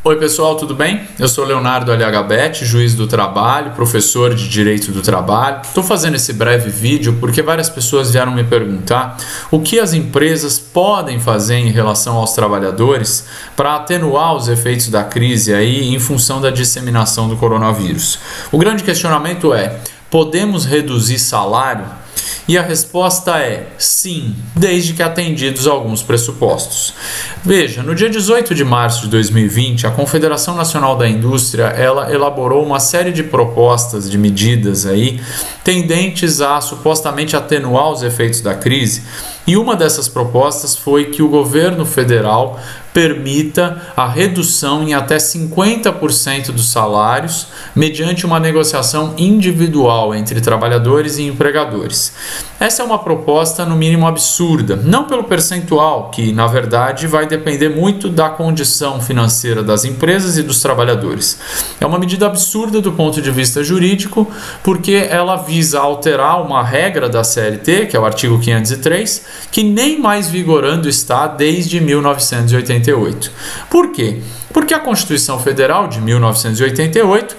Oi pessoal, tudo bem? Eu sou Leonardo LHBet, juiz do trabalho, professor de Direito do Trabalho. Estou fazendo esse breve vídeo porque várias pessoas vieram me perguntar o que as empresas podem fazer em relação aos trabalhadores para atenuar os efeitos da crise aí em função da disseminação do coronavírus. O grande questionamento é: podemos reduzir salário? E a resposta é sim, desde que atendidos alguns pressupostos. Veja, no dia 18 de março de 2020, a Confederação Nacional da Indústria ela elaborou uma série de propostas de medidas aí tendentes a supostamente atenuar os efeitos da crise. E uma dessas propostas foi que o governo federal permita a redução em até 50% dos salários mediante uma negociação individual entre trabalhadores e empregadores. Essa é uma proposta no mínimo absurda, não pelo percentual, que na verdade vai depender muito da condição financeira das empresas e dos trabalhadores. É uma medida absurda do ponto de vista jurídico, porque ela visa alterar uma regra da CLT, que é o artigo 503, que nem mais vigorando está desde 1988. Por quê? Porque a Constituição Federal de 1988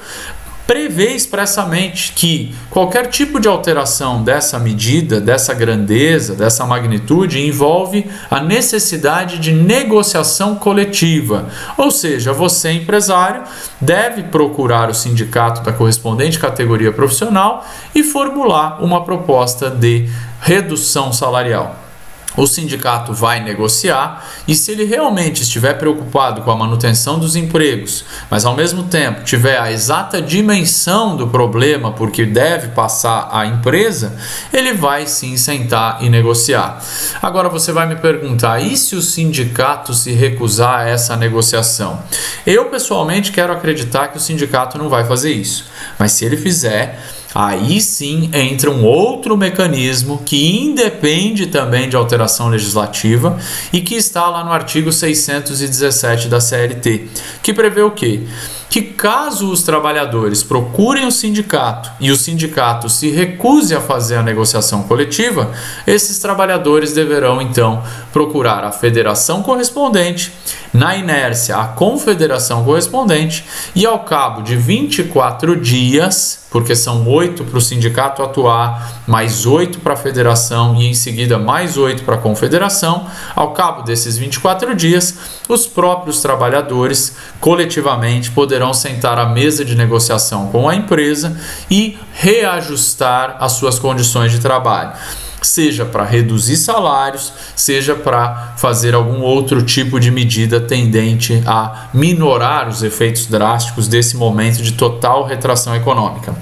prevê expressamente que qualquer tipo de alteração dessa medida, dessa grandeza, dessa magnitude, envolve a necessidade de negociação coletiva. Ou seja, você, empresário, deve procurar o sindicato da correspondente categoria profissional e formular uma proposta de redução salarial. O sindicato vai negociar e, se ele realmente estiver preocupado com a manutenção dos empregos, mas ao mesmo tempo tiver a exata dimensão do problema porque deve passar à empresa, ele vai sim sentar e negociar. Agora você vai me perguntar: e se o sindicato se recusar a essa negociação? Eu pessoalmente quero acreditar que o sindicato não vai fazer isso, mas se ele fizer, aí sim entra um outro mecanismo que independe também de alteração legislativa e que está lá no artigo 617 da CLT, que prevê o quê? Que caso os trabalhadores procurem o sindicato e o sindicato se recuse a fazer a negociação coletiva, esses trabalhadores deverão então procurar a federação correspondente, na inércia a confederação correspondente, e ao cabo de 24 dias, porque são 8 para o sindicato atuar, mais 8 para a federação e em seguida mais 8 para a confederação, ao cabo desses 24 dias, os próprios trabalhadores coletivamente poderão sentar à mesa de negociação com a empresa e reajustar as suas condições de trabalho, seja para reduzir salários, seja para fazer algum outro tipo de medida tendente a minorar os efeitos drásticos desse momento de total retração econômica.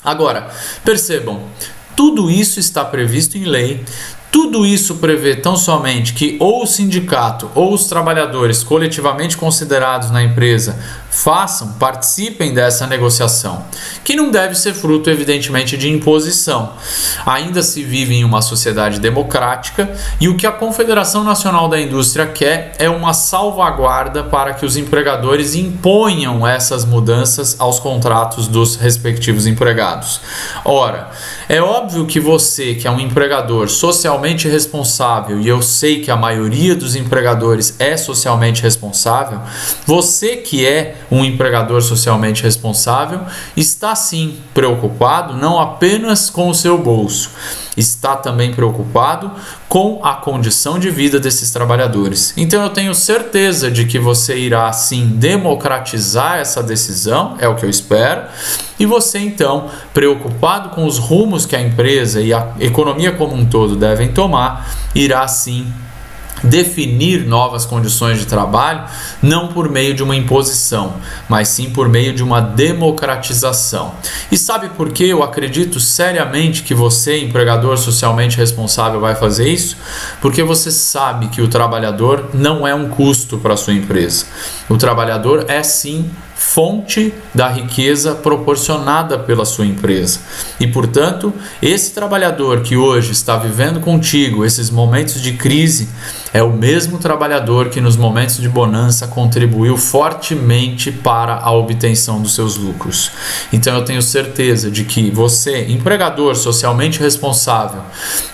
Agora, percebam, tudo isso está previsto em lei. Tudo isso prevê tão somente que ou o sindicato ou os trabalhadores coletivamente considerados na empresa participem dessa negociação, que não deve ser fruto, evidentemente, de imposição. Ainda se vive em uma sociedade democrática e o que a Confederação Nacional da Indústria quer é uma salvaguarda para que os empregadores imponham essas mudanças aos contratos dos respectivos empregados. Ora, é óbvio que você, que é um empregador socialmente responsável, e eu sei que a maioria dos empregadores é socialmente responsável, você que é um empregador socialmente responsável está sim preocupado não apenas com o seu bolso, está também preocupado com a condição de vida desses trabalhadores. Então eu tenho certeza de que você irá sim democratizar essa decisão, é o que eu espero, e você então, preocupado com os rumos que a empresa e a economia como um todo devem tomar, irá sim definir novas condições de trabalho, não por meio de uma imposição, mas sim por meio de uma democratização. E sabe por que eu acredito seriamente que você, empregador socialmente responsável, vai fazer isso? Porque você sabe que o trabalhador não é um custo para a sua empresa. O trabalhador é sim fonte da riqueza proporcionada pela sua empresa. E, portanto, esse trabalhador que hoje está vivendo contigo esses momentos de crise é o mesmo trabalhador que nos momentos de bonança contribuiu fortemente para a obtenção dos seus lucros. Então eu tenho certeza de que você, empregador socialmente responsável,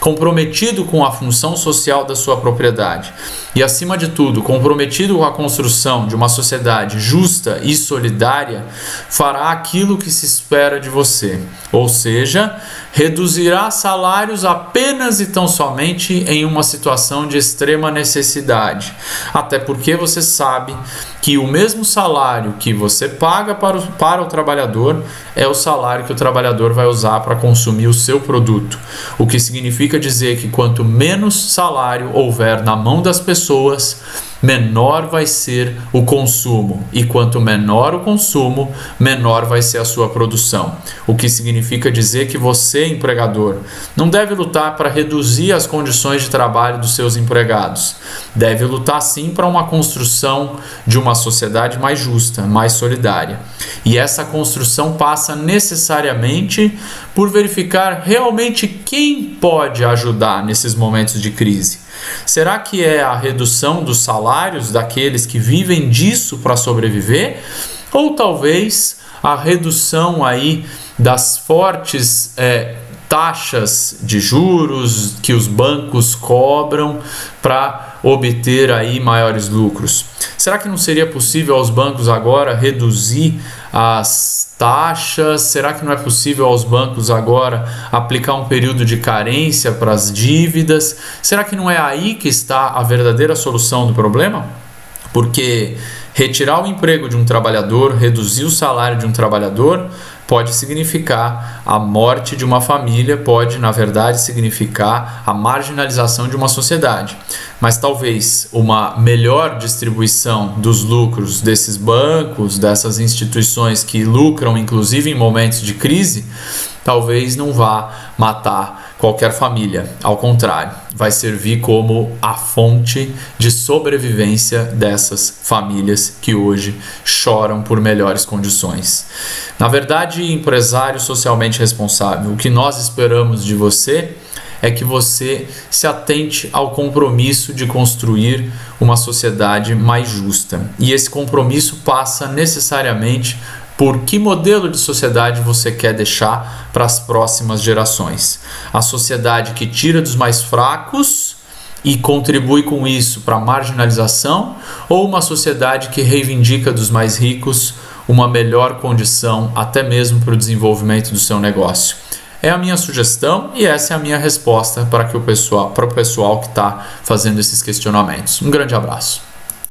comprometido com a função social da sua propriedade e, acima de tudo, comprometido com a construção de uma sociedade justa e solidária, fará aquilo que se espera de você, ou seja, reduzirá salários apenas e tão somente em uma situação de extrema necessidade, até porque você sabe que o mesmo salário que você paga para o trabalhador é o salário que o trabalhador vai usar para consumir o seu produto, o que significa dizer que quanto menos salário houver na mão das pessoas, menor vai ser o consumo, e quanto menor o consumo, menor vai ser a sua produção, o que significa dizer que você, empregador, não deve lutar para reduzir as condições de trabalho dos seus empregados, deve lutar sim para uma construção de uma sociedade mais justa, mais solidária, e essa construção passa necessariamente por verificar realmente quem pode ajudar nesses momentos de crise. Será que é a redução dos salários daqueles que vivem disso para sobreviver? Ou talvez a redução aí das fortes taxas de juros que os bancos cobram para obter aí maiores lucros? Será que não seria possível aos bancos agora reduzir as taxas? Será que não é possível aos bancos agora aplicar um período de carência para as dívidas? Será que não é aí que está a verdadeira solução do problema? Porque retirar o emprego de um trabalhador, reduzir o salário de um trabalhador, pode significar a morte de uma família, pode, na verdade, significar a marginalização de uma sociedade. Mas talvez uma melhor distribuição dos lucros desses bancos, dessas instituições que lucram, inclusive em momentos de crise, talvez não vá matar qualquer família. Ao contrário, vai servir como a fonte de sobrevivência dessas famílias que hoje choram por melhores condições. Na verdade, empresário socialmente responsável, o que nós esperamos de você é que você se atente ao compromisso de construir uma sociedade mais justa. E esse compromisso passa necessariamente por que modelo de sociedade você quer deixar para as próximas gerações. A sociedade que tira dos mais fracos e contribui com isso para a marginalização, ou uma sociedade que reivindica dos mais ricos uma melhor condição até mesmo para o desenvolvimento do seu negócio? É a minha sugestão e essa é a minha resposta para o pessoal que está fazendo esses questionamentos. Um grande abraço.